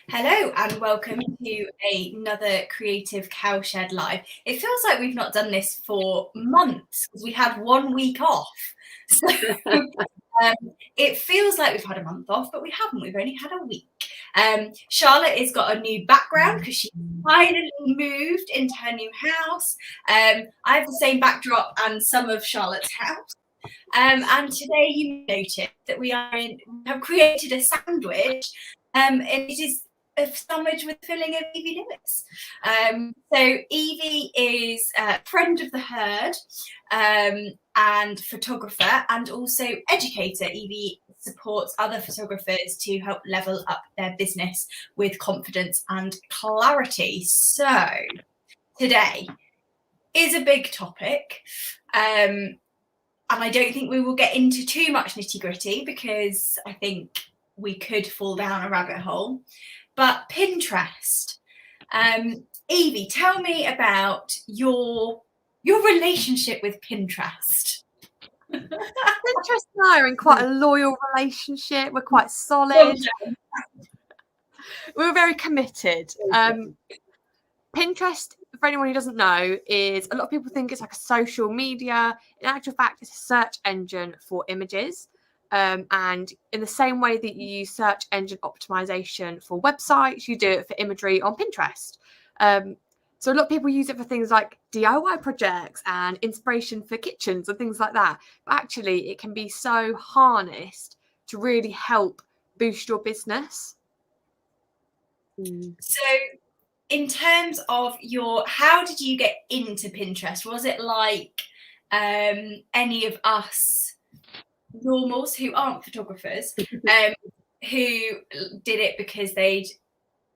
Hello and welcome to another Creative Cowshed Live. It feels like we've not done this for months because we had 1 week off. So it feels like we've had a month off, but we haven't. We've only had a week. Charlotte has got a new background because she finally moved into her new house. I have the same backdrop and some of Charlotte's house. And today you noticed that we have created a sandwich, and it is a sandwich with filling of Evie Lewis. So Evie is a friend of the herd, and photographer, and also educator. Evie supports other photographers to help level up their business with confidence and clarity. So today is a big topic. And I don't think we will get into too much nitty gritty because I think we could fall down a rabbit hole. But Pinterest. Evie, tell me about your relationship with Pinterest. Pinterest and I are in quite a loyal relationship. We're quite solid. We're very committed. Pinterest, for anyone who doesn't know, is a lot of people think it's like a social media. In actual fact, it's a search engine for images. And in the same way that you use search engine optimization for websites, you do it for imagery on Pinterest. So a lot of people use it for things like DIY projects and inspiration for kitchens and things like that. But actually, it can be so harnessed to really help boost your business. So in terms of how did you get into Pinterest? Was it like any of us normals who aren't photographers who did it because they'd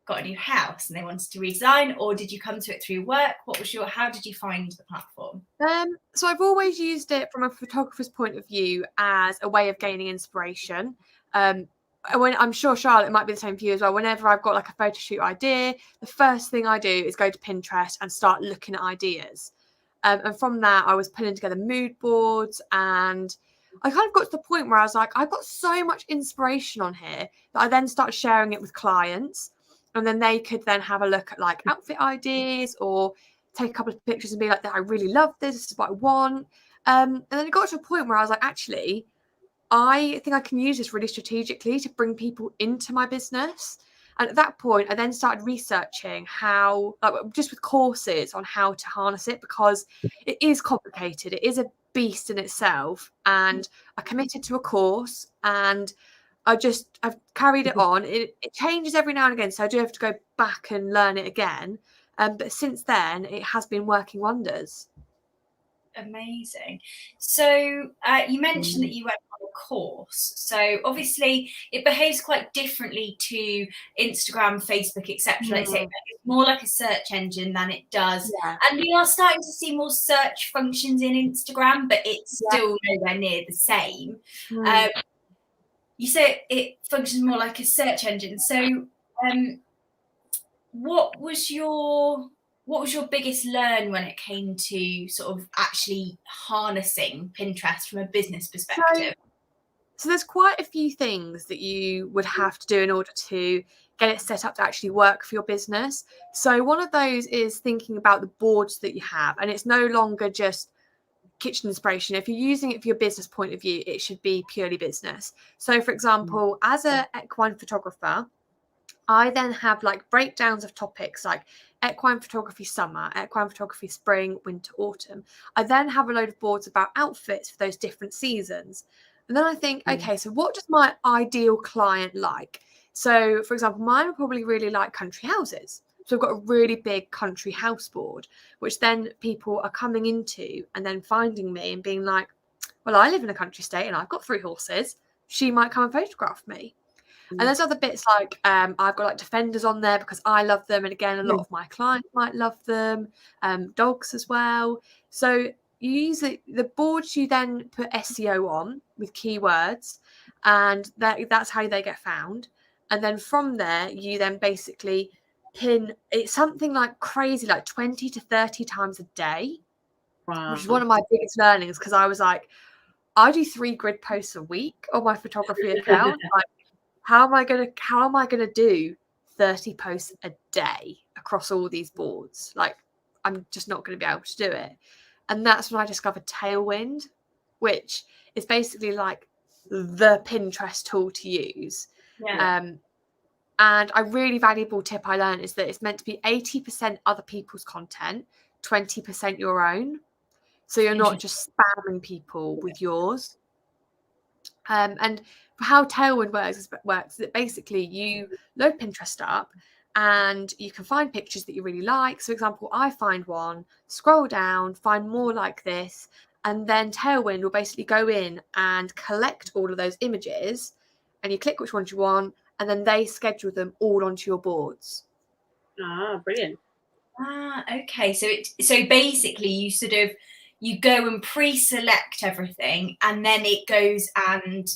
got a new house and they wanted to redesign, or did you come to it through work? How did you find the platform? So I've always used it from a photographer's point of view as a way of gaining inspiration. When I'm sure Charlotte, it might be the same for you as well. Whenever I've got like a photo shoot idea, the first thing I do is go to Pinterest and start looking at ideas. And from that, I was putting together mood boards, and I kind of got to the point where I was like, I've got so much inspiration on here that I then started sharing it with clients, and then they could then have a look at like outfit ideas or take a couple of pictures and be like, I really love this. This is what I want. And then it got to a point where I was like, actually, I think I can use this really strategically to bring people into my business. And at that point, I then started researching how, like, just with courses on how to harness it, because it is complicated. It is a beast in itself. And I committed to a course, and I've carried it on. It changes every now and again, so I do have to go back and learn it again. But since then, it has been working wonders. Amazing. So you mentioned that you went on a course. So obviously it behaves quite differently to Instagram, Facebook, etc. Like say, it's more like a search engine than it does. Yeah. And we are starting to see more search functions in Instagram, but it's still nowhere near the same. You say it functions more like a search engine. So what was your biggest learn when it came to sort of actually harnessing Pinterest from a business perspective? So there's quite a few things that you would have to do in order to get it set up to actually work for your business. So one of those is thinking about the boards that you have, and it's no longer just kitchen inspiration. If you're using it for your business point of view, it should be purely business. So for example, as an equine photographer, I then have like breakdowns of topics like equine photography summer, equine photography spring, winter, autumn. I then have a load of boards about outfits for those different seasons. And then I think, okay, so what does my ideal client like? So for example, mine would probably really like country houses. So I've got a really big country house board, which then people are coming into and then finding me and being like, well, I live in a country estate and I've got 3 horses. She might come and photograph me. And there's other bits like I've got like defenders on there because I love them. And again, a lot of my clients might love them, dogs as well. So you use the boards, you then put SEO on with keywords, and that's how they get found. And then from there, you then basically pin it's something like crazy, like 20 to 30 times a day, which is one of my biggest learnings, because I was like, I do 3 grid posts a week on my photography account. Like, how am I gonna do 30 posts a day across all these boards. Like, I'm just not going to be able to do it. And that's when I discovered Tailwind, which is basically like the Pinterest tool to use. Yeah. And a really valuable tip I learned is that it's meant to be 80% other people's content, 20% your own. So you're not just spamming people with yours. And how Tailwind works is that basically you load Pinterest up and you can find pictures that you really like. So, for example, I find one, scroll down, find more like this, and then Tailwind will basically go in and collect all of those images, and you click which ones you want, and then they schedule them all onto your boards. Ah, brilliant. Okay. So basically you go and pre-select everything, and then it goes and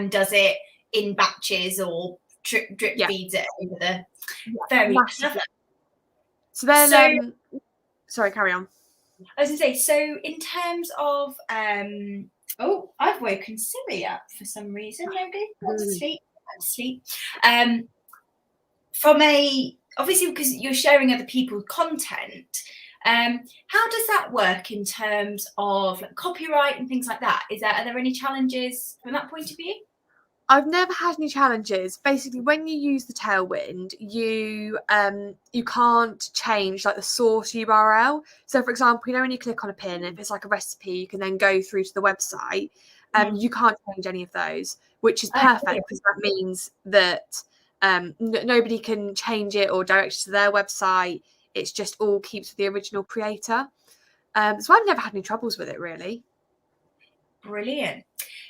does it in batches or drip feeds it over the very clever. So then sorry, carry on. I was gonna say, so in terms of oh, I've woken Siri up for some reason. Nobody wants to sleep. Sleep. From obviously, because you're sharing other people's content, how does that work in terms of like copyright and things like that? Are there any challenges from that point of view? I've never had any challenges. Basically, when you use the Tailwind, you can't change like the source URL. So, for example, when you click on a pin, if it's like a recipe, you can then go through to the website. You can't change any of those, which is perfect because that means that nobody can change it or direct it to their website. It's just all keeps with the original creator. So I've never had any troubles with it, really. Brilliant.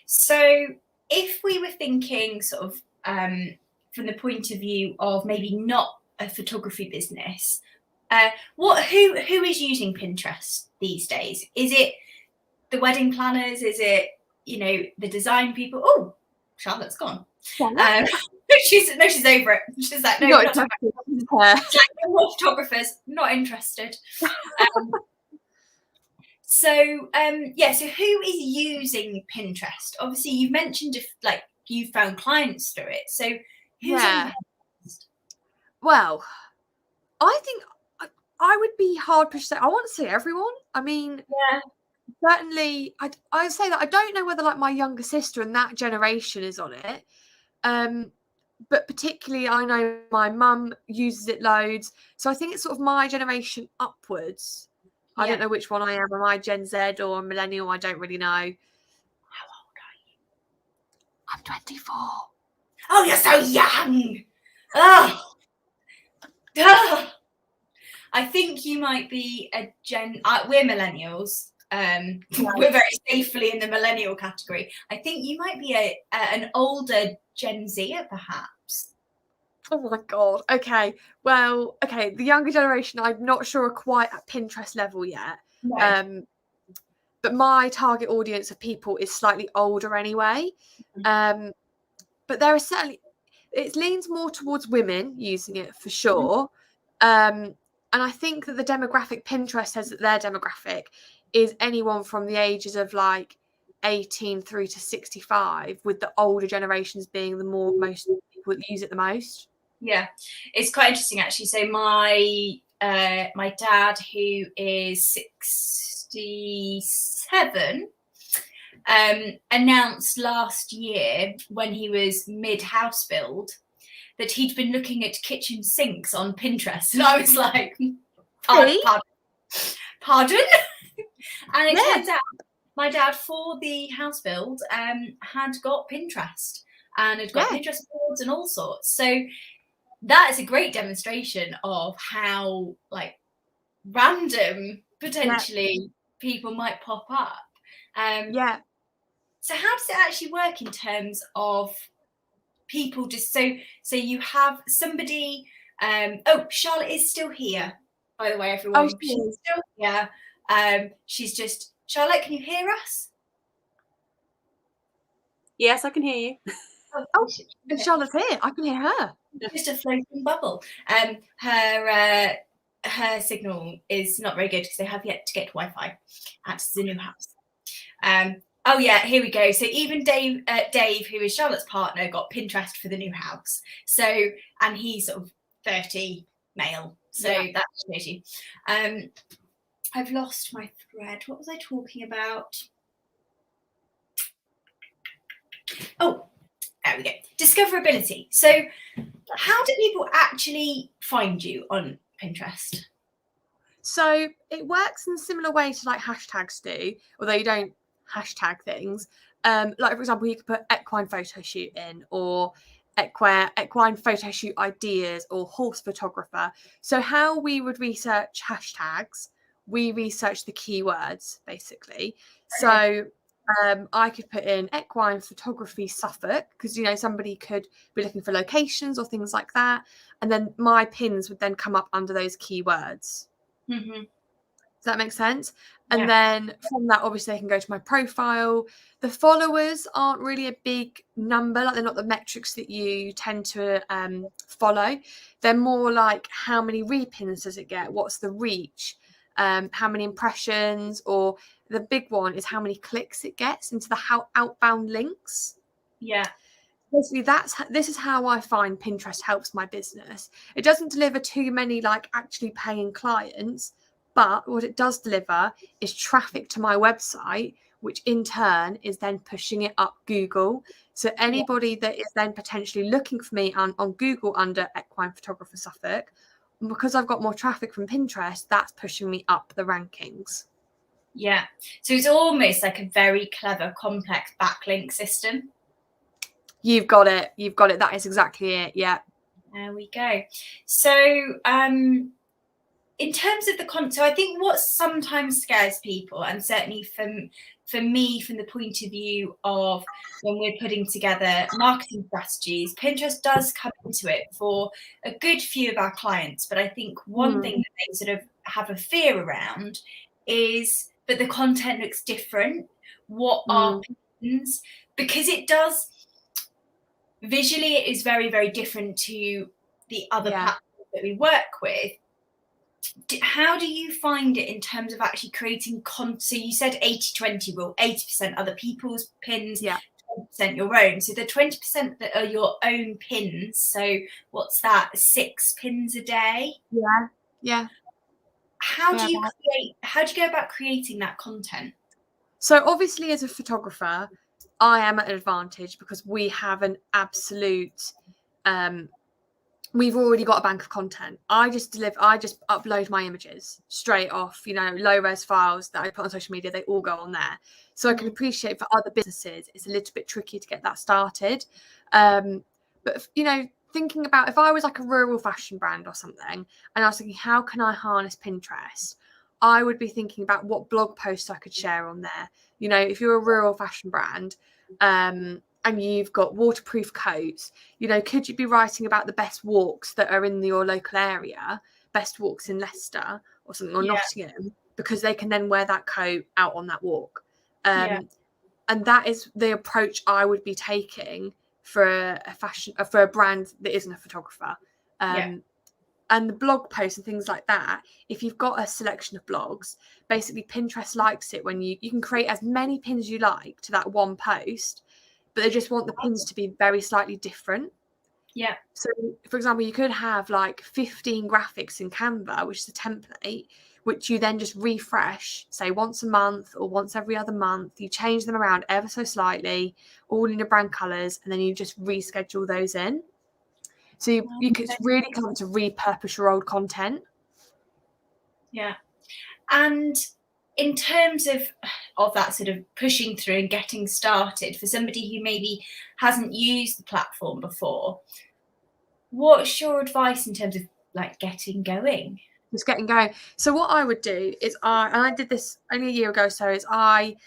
So if we were thinking sort of from the point of view of maybe not a photography business, who is using Pinterest these days? Is it the wedding planners? Is it the design people? Oh, Charlotte's gone. She's over it. She's like, no, not photographers, not interested. So who is using Pinterest? Obviously, you've mentioned like you found clients through it. So who's on Pinterest? Well, I think I would be hard pushed to say. I want to say everyone. I mean, certainly. I would say that I don't know whether like my younger sister and that generation is on it. But particularly, I know my mum uses it loads. So I think it's sort of my generation upwards. I don't know which one I am. Am I Gen Z or a millennial? I don't really know. How old are you? I'm 24. Oh, you're so young. Oh. I think you might be a Gen. We're millennials. We're very safely in the millennial category. I think you might be an older Gen Zer, perhaps. Oh my god. Okay. Well, okay. The younger generation, I'm not sure are quite at Pinterest level yet. No. But my target audience of people is slightly older anyway. But there are certainly, it leans more towards women using it for sure. And I think that the demographic Pinterest says that their demographic is anyone from the ages of like 18 through to 65, with the older generations being most people that use it the most. Yeah, it's quite interesting actually. So my dad, who is 67, announced last year when he was mid house build that he'd been looking at kitchen sinks on Pinterest, and I was like, pardon? And it turns out my dad, for the house build, had got Pinterest and had got Pinterest boards and all sorts. So that is a great demonstration of how like random potentially people might pop up. So how does it actually work in terms of people just so you have somebody Charlotte is still here, by the way, everyone. She's still here. She's just Charlotte, can you hear us? Yes, I can hear you. Charlotte's here. I can hear her. Just a floating bubble. Her signal is not very good because they have yet to get Wi-Fi at the new house. Here we go. So even Dave, who is Charlotte's partner, got Pinterest for the new house. So, and he's sort of 30 male. So Yeah. that shows you. I've lost my thread. What was I talking about? Oh, there we go. Discoverability. So how do people actually find you on Pinterest? So it works in a similar way to like hashtags do, although you don't hashtag things. Like for example, you could put equine photo shoot in, or equine photo shoot ideas, or horse photographer. So how we would research hashtags, we research the keywords basically. Okay. So I could put in equine photography Suffolk, because somebody could be looking for locations or things like that, and then my pins would then come up under those keywords. Mm-hmm. Does that make sense? Yeah. And then from that, obviously, they can go to my profile. The followers aren't really a big number. Like, they're not the metrics that you tend to follow. They're more like, how many repins does it get? What's the reach? How many impressions? Or the big one is how many clicks it gets into the outbound links. Yeah. Basically, this is how I find Pinterest helps my business. It doesn't deliver too many like actually paying clients, but what it does deliver is traffic to my website, which in turn is then pushing it up Google. So anybody that is then potentially looking for me on Google under equine photographer Suffolk, because I've got more traffic from Pinterest, that's pushing me up the rankings. Yeah. So it's almost like a very clever, complex backlink system. You've got it. That is exactly it. Yeah. There we go. So in terms of the content, so I think what sometimes scares people, and certainly for me, from the point of view of when we're putting together marketing strategies, Pinterest does come into it for a good few of our clients. But I think one thing that they sort of have a fear around is that the content looks different. What are pins? Because it does, visually, it is very, very different to the other platforms that we work with. How do you find it in terms of actually creating content? So you said 80-20 rule, 80% other people's pins, 20% your own. So the 20% that are your own pins, so what's that, 6 pins a day? Yeah. How do you go about creating that content? So obviously, as a photographer, I am at an advantage because we have an absolute we've already got a bank of content. I just upload my images straight off, low res files that I put on social media, they all go on there. So I can appreciate for other businesses, it's a little bit tricky to get that started. But thinking about if I was like a rural fashion brand or something, and I was thinking, how can I harness Pinterest? I would be thinking about what blog posts I could share on there. If you're a rural fashion brand, and you've got waterproof coats, could you be writing about the best walks that are in your local area, best walks in Leicester or something, or Nottingham, because they can then wear that coat out on that walk. And that is the approach I would be taking for a brand that isn't a photographer. And the blog posts and things like that, if you've got a selection of blogs, basically Pinterest likes it when you can create as many pins as you like to that one post, but they just want the pins to be very slightly different. Yeah. So, for example, you could have like 15 graphics in Canva, which is a template, which you then just refresh, say once a month or once every other month. You change them around ever so slightly, all in your brand colours, and then you just reschedule those in. So you could really come to repurpose your old content. Yeah. And in terms of that sort of pushing through and getting started, for somebody who maybe hasn't used the platform before, what's your advice in terms of like getting going? Just getting going. So what I would do is I did this only a year ago, so I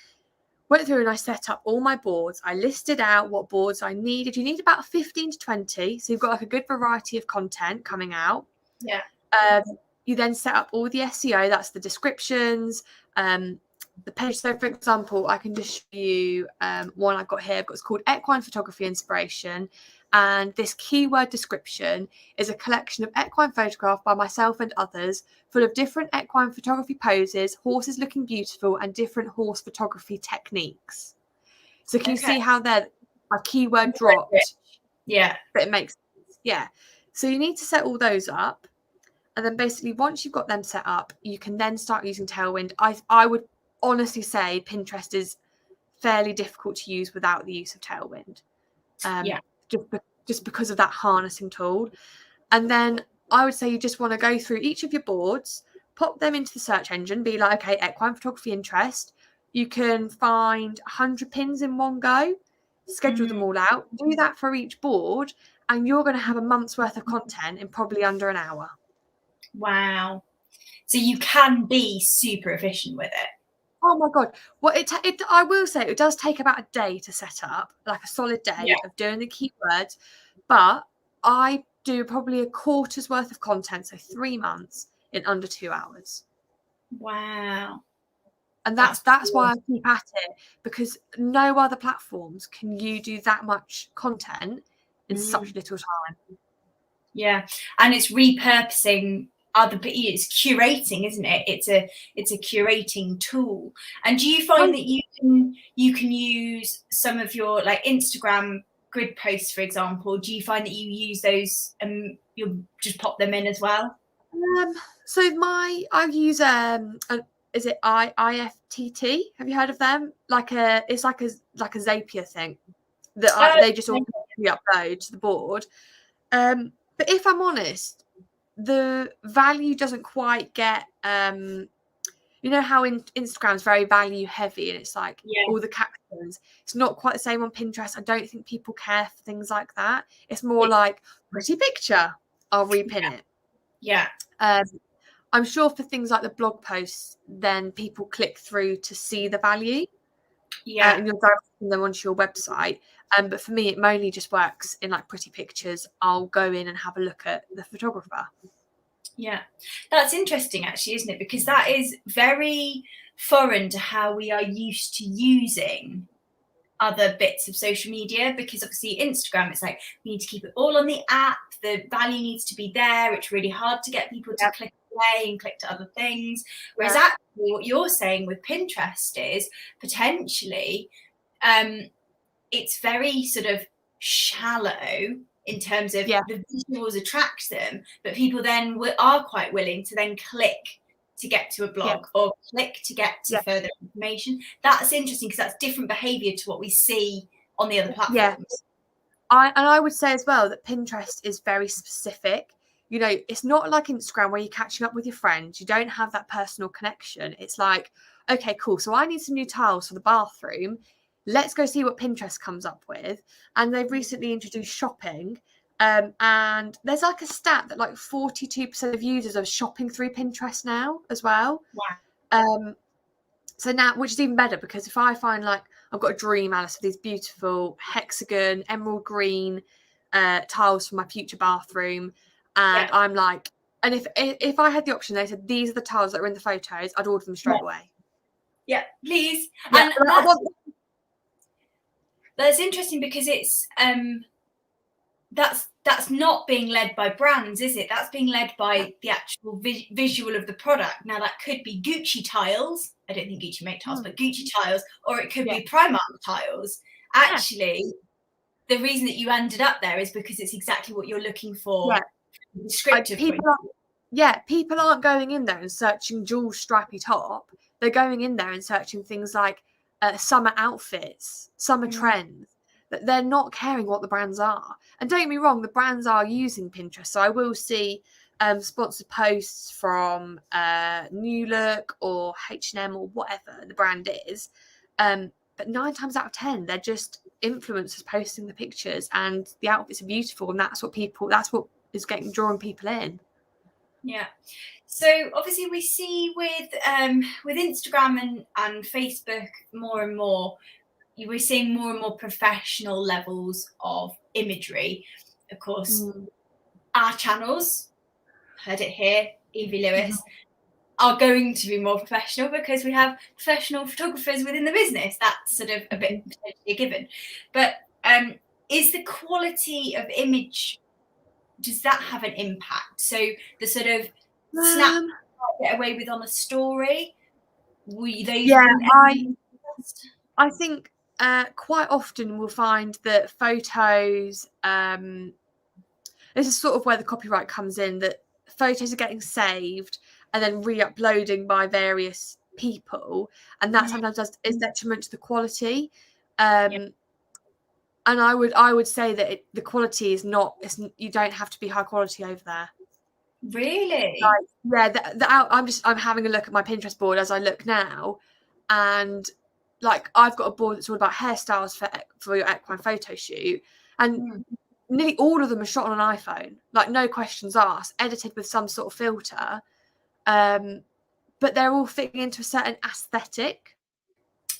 went through and I set up all my boards. I listed out what boards I needed. You need about 15 to 20. So you've got like a good variety of content coming out. Yeah. You then set up all the SEO. That's the descriptions, the page. So for example, I can just show you one I've got here. It's called Equine Photography Inspiration. And this keyword description is a collection of equine photographs by myself and others, full of different equine photography poses, horses looking beautiful, and different horse photography techniques. So can you see how they're a keyword dropped? Yeah. But it makes sense. Yeah. So you need to set all those up. And then basically once you've got them set up, you can then start using Tailwind. I would honestly say Pinterest is fairly difficult to use without the use of Tailwind. Just because of that harnessing tool. And then I would say you just want to go through each of your boards, pop them into the search engine, be like, okay, equine photography interest. You can find 100 pins in one go, schedule them all out, do that for each board, and you're going to have a month's worth of content in probably under an hour. Wow. So you can be super efficient with it. Oh my God. Well, I will say it does take about a day to set up, like a solid day of doing the keywords, but I do probably a quarter's worth of content, so 3 months in under 2 hours. Wow. And that's why I keep at it, because no other platforms can you do that much content in such little time. Yeah, and it's repurposing it's curating, isn't it? It's a curating tool. And do you find that you can use some of your like Instagram grid posts, for example? Do you find that you use those and you'll just pop them in as well? So I use is it IFTT? Have you heard of them? It's like a Zapier thing that they just automatically upload to the board. But if I'm honest, the value doesn't quite get you know how Instagram's very value heavy and it's like all the captions. It's not quite the same on Pinterest. I don't think people care for things like that. It's more like pretty picture, I'll repin it. Yeah. I'm sure for things like the blog posts, then people click through to see the value. Yeah. And you're directing them onto your website. But for me, it mainly just works in like pretty pictures. I'll go in and have a look at the photographer. Yeah, that's interesting actually, isn't it? Because that is very foreign to how we are used to using other bits of social media, because obviously Instagram, it's like we need to keep it all on the app, the value needs to be there, it's really hard to get people to click away and click to other things, whereas actually what you're saying with Pinterest is potentially it's very sort of shallow in terms of the visuals attract them, but people then are quite willing to then click to get to a blog or click to get to further information. That's interesting because that's different behavior to what we see on the other platforms. I would say as well that Pinterest is very specific. You know, it's not like Instagram where you're catching up with your friends. You don't have that personal connection. It's like, okay, cool. So I need some new tiles for the bathroom. Let's go see what Pinterest comes up with. And they've recently introduced shopping. And there's like a stat that like 42% of users are shopping through Pinterest now as well. Wow. So now, which is even better, because if I find like I've got a dream, Alice, of these beautiful hexagon, emerald green tiles for my future bathroom, and I'm like, and if I had the option, they said these are the tiles that are in the photos, I'd order them straight away. Yeah, please. Yeah, and that's interesting because it's that's not being led by brands, is it? That's being led by the actual visual of the product. Now that could be Gucci tiles. I don't think Gucci make tiles, but Gucci tiles, or it could be Primark tiles. Actually, the reason that you ended up there is because it's exactly what you're looking for. Descriptive. People aren't going in there and searching jewel stripy top. They're going in there and searching things like summer outfits, summer trends. That they're not caring what the brands are. And don't get me wrong, the brands are using Pinterest. So I will see sponsored posts from New Look or H&M or whatever the brand is. But 9 times out of 10, they're just influencers posting the pictures and the outfits are beautiful. And that's what is drawing people in. Yeah. So obviously we see with Instagram and Facebook more and more, we're seeing more and more professional levels of imagery. Of course, our channels, heard it here, Evie Lewis, are going to be more professional because we have professional photographers within the business. That's sort of a bit potentially a given. But is the quality of image, does that have an impact? So the sort of snap get away with on a story, I think quite often we'll find that photos this is sort of where the copyright comes in, that photos are getting saved and then re-uploading by various people, and that sometimes is detriment to the quality. And I would say that the quality is not. You don't have to be high quality over there. Really? Like, yeah. I'm having a look at my Pinterest board as I look now, and like I've got a board that's all about hairstyles for your equine photo shoot, and nearly all of them are shot on an iPhone, like no questions asked, edited with some sort of filter, but they're all fitting into a certain aesthetic.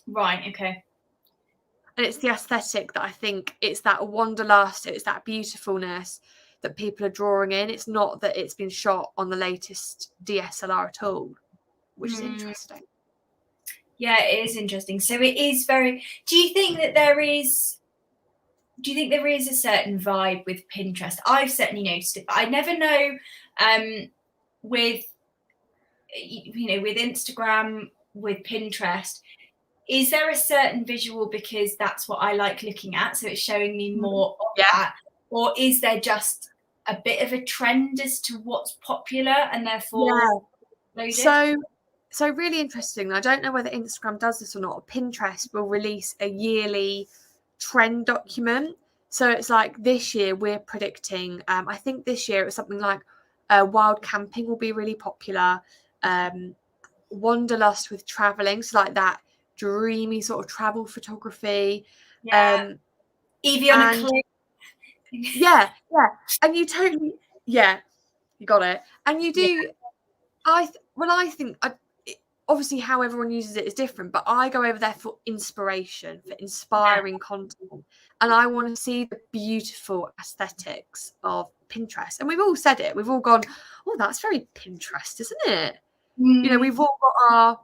Right. Okay. And it's the aesthetic that I think, it's that wanderlust, it's that beautifulness that people are drawing in. It's not that it's been shot on the latest DSLR at all, which is interesting. Yeah, it is interesting. So it is very. Do you think there is a certain vibe with Pinterest? I've certainly noticed it, but I never know with with Instagram, with Pinterest. Is there a certain visual because that's what I like looking at, so it's showing me more of that? Or is there just a bit of a trend as to what's popular and therefore loaded? So really interesting. I don't know whether Instagram does this or not. Pinterest will release a yearly trend document. So it's like this year we're predicting, I think this year it was something like wild camping will be really popular. Wanderlust with traveling, so like that dreamy sort of travel photography. Evie on a cliff. Yeah. And you totally, you got it. And you do, I think, obviously how everyone uses it is different, but I go over there for inspiration, for inspiring content. And I want to see the beautiful aesthetics of Pinterest. And we've all said it. We've all gone, oh, that's very Pinterest, isn't it? We've all got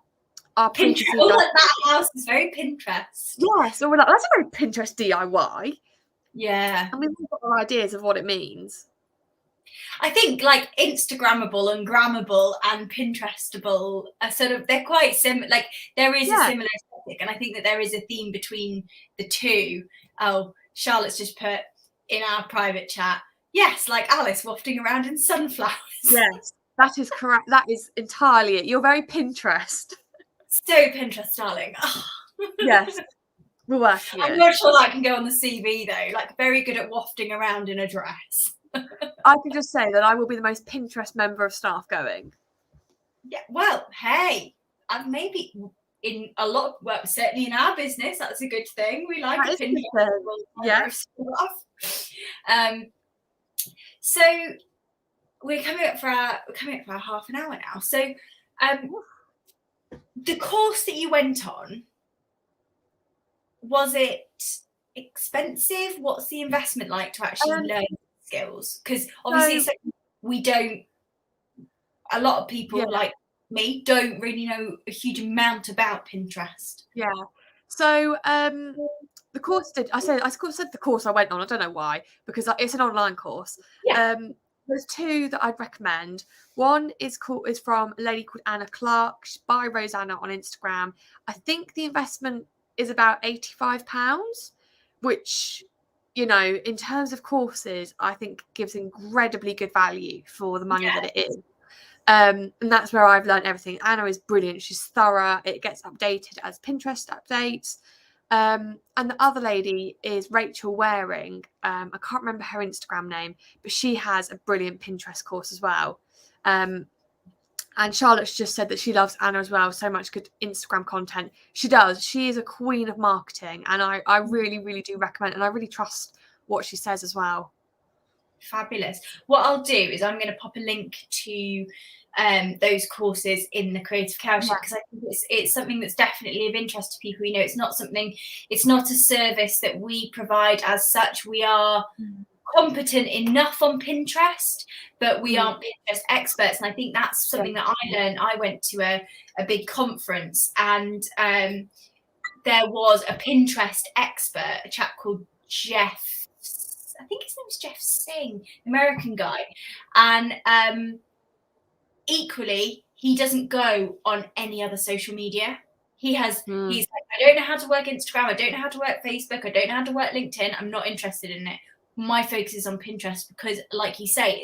our Pinterest. Oh, that house is very Pinterest. Yeah, so we're like, that's a very Pinterest DIY. Yeah. And we've all got our ideas of what it means. I think like Instagrammable and Grammable and Pinterestable are sort of, they're quite similar. Like there is a similar aesthetic, and I think that there is a theme between the two. Oh, Charlotte's just put in our private chat, yes, like Alice wafting around in sunflowers. Yes, that is correct. That is entirely it. You're very Pinterest. So Pinterest, darling. Oh. Yes, we're working. I'm not sure that can go on the CV though. Like very good at wafting around in a dress. I can just say that I will be the most Pinterest member of staff going. Yeah, well, hey, maybe in a lot of work, certainly in our business, that's a good thing. We like a Pinterest stuff. So we're coming up for our half an hour now. So the course that you went on, was it expensive? What's the investment like to actually learn skills? Because obviously a lot of people like me don't really know a huge amount about Pinterest. Yeah. So the course I said the course I went on. I don't know why, because it's an online course. Yeah. There's two that I'd recommend. One is from a lady called Anna Clark, by Rosanna on Instagram. I think the investment is about £85, which, in terms of courses, I think gives incredibly good value for the money that it is. And that's where I've learned everything. Anna is brilliant. She's thorough. It gets updated as Pinterest updates. And the other lady is Rachel Waring. I can't remember her Instagram name, but she has a brilliant Pinterest course as well. And Charlotte's just said that she loves Anna as well. So much good Instagram content. She does. She is a queen of marketing. And I really, really do recommend, and I really trust what she says as well. Fabulous. What I'll do is I'm going to pop a link to those courses in the Creative Cowshed, because I think it's something that's definitely of interest to people. It's not a service that we provide as such. We are competent enough on Pinterest, but we aren't Pinterest experts. And I think that's something that I learned. I went to a big conference, and there was a Pinterest expert, a chap called Jeff. I think his name was Jeff Singh, American guy. And equally, he doesn't go on any other social media. He's like, I don't know how to work Instagram. I don't know how to work Facebook. I don't know how to work LinkedIn. I'm not interested in it. my focus is on Pinterest because, like you say,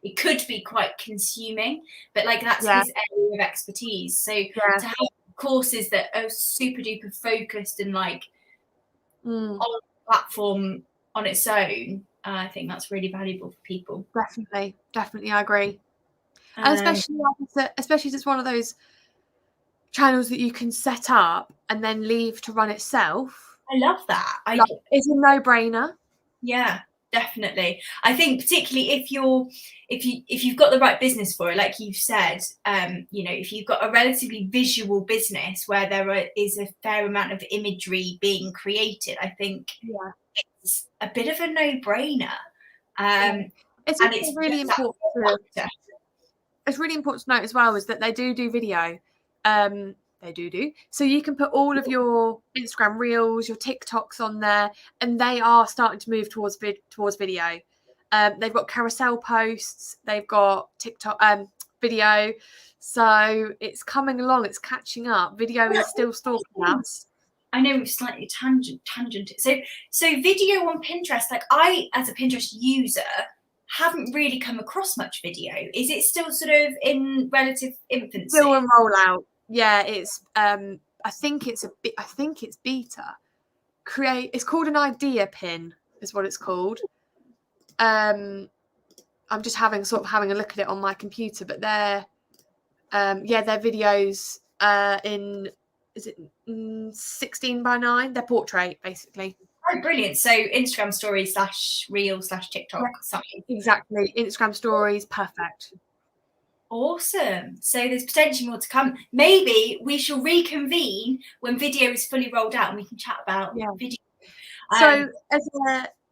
it could be quite consuming, but like that's his area of expertise. So to have courses that are super duper focused and like on the platform on its own, I think that's really valuable for people. Definitely, I agree. And especially as it's one of those channels that you can set up and then leave to run itself. I love that. It's a no-brainer. Yeah, definitely. I think particularly if you've got the right business for it, like you've said, if you've got a relatively visual business where there is a fair amount of imagery being created, I think it's a bit of a no-brainer. It's really important. It's really important to note as well is that they do video. They do. So you can put all of your Instagram reels, your TikToks on there, and they are starting to move towards video. They've got carousel posts, they've got TikTok video. So it's coming along, it's catching up. Video is still stalking us. I know we've slightly tangented. So video on Pinterest, like I, as a Pinterest user, haven't really come across much video. Is it still sort of in relative infancy? Still in rollout. Yeah, it's I think it's beta. It's called an idea pin, is what it's called. I'm just having a look at it on my computer, but they're videos in, is it 16:9? They're portrait basically. Oh, brilliant. So Instagram stories /reel /TikTok something. Exactly. Instagram stories, perfect. Awesome. So there's potentially more to come. Maybe we shall reconvene when video is fully rolled out and we can chat about video. So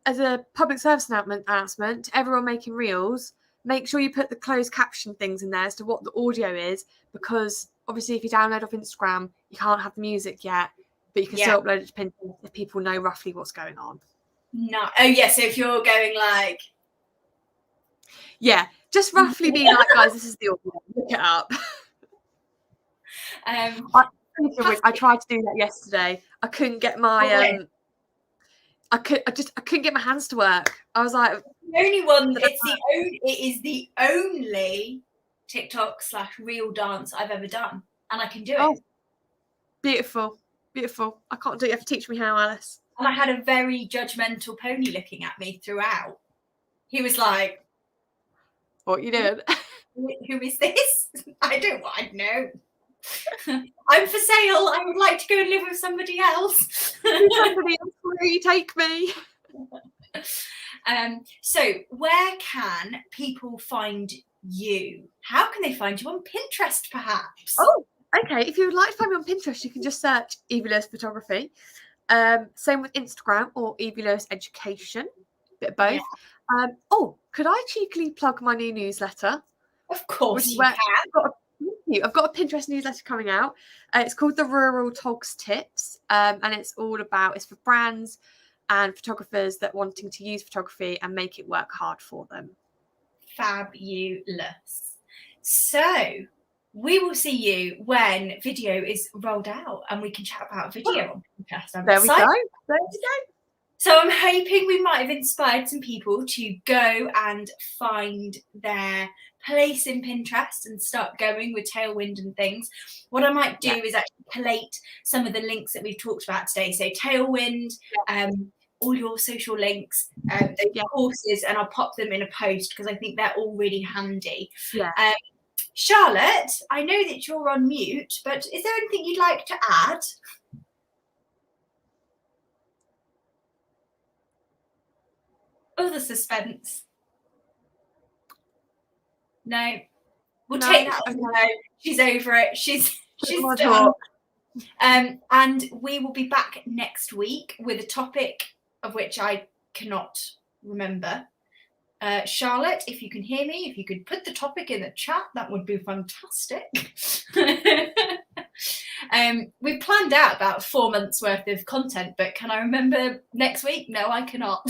as a public service announcement to everyone making reels, make sure you put the closed caption things in there as to what the audio is, because obviously if you download off Instagram, you can't have the music yet, but you can still upload it to Pinterest if people know roughly what's going on. No. Oh yeah, so if you're going like just roughly be like, guys, this is the audio. Look it up. I tried to do that yesterday. I couldn't get my I couldn't get my hands to work. I was like, it is the only TikTok /reel dance I've ever done, and I can do it. Beautiful. I can't do it. You have to teach me how, Alice. And I had a very judgmental pony looking at me throughout. He was like, "What you doing? Who is this? I don't know. I'm for sale. I would like to go and live with somebody else. Somebody else, will you take me?" So where can people find you? How can they find you on Pinterest, perhaps? Oh, okay. If you would like to find me on Pinterest, you can just search Evie Lewis Photography. Same with Instagram or Evie Lewis Education. Bit of both. Yeah. Could I cheekily plug my new newsletter? Of course you can. I've got a Pinterest newsletter coming out. It's called the Rural Togs Tips, and it's for brands and photographers that wanting to use photography and make it work hard for them. Fabulous. So we will see you when video is rolled out and we can chat about video on Pinterest. There we go. So I'm hoping we might have inspired some people to go and find their place in Pinterest and start going with Tailwind and things. What I might do is actually collate some of the links that we've talked about today. So Tailwind, all your social links, those courses, and I'll pop them in a post because I think they're all really handy. Yeah. Charlotte, I know that you're on mute, but is there anything you'd like to add? Oh, the suspense. No. We'll take that as no. She's over it. She's done. And we will be back next week with a topic of which I cannot remember. Charlotte, if you can hear me, if you could put the topic in the chat, that would be fantastic. We've planned out about 4 months worth of content, but can I remember next week? No, I cannot.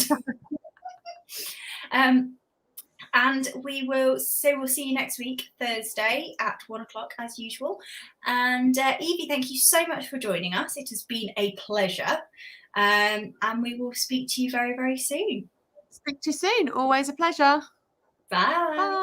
And we'll see you next week, Thursday at 1 o'clock as usual. And Evie, thank you so much for joining us. It has been a pleasure. And we will speak to you very, very soon. Speak to you soon. Always a pleasure. Bye. Bye.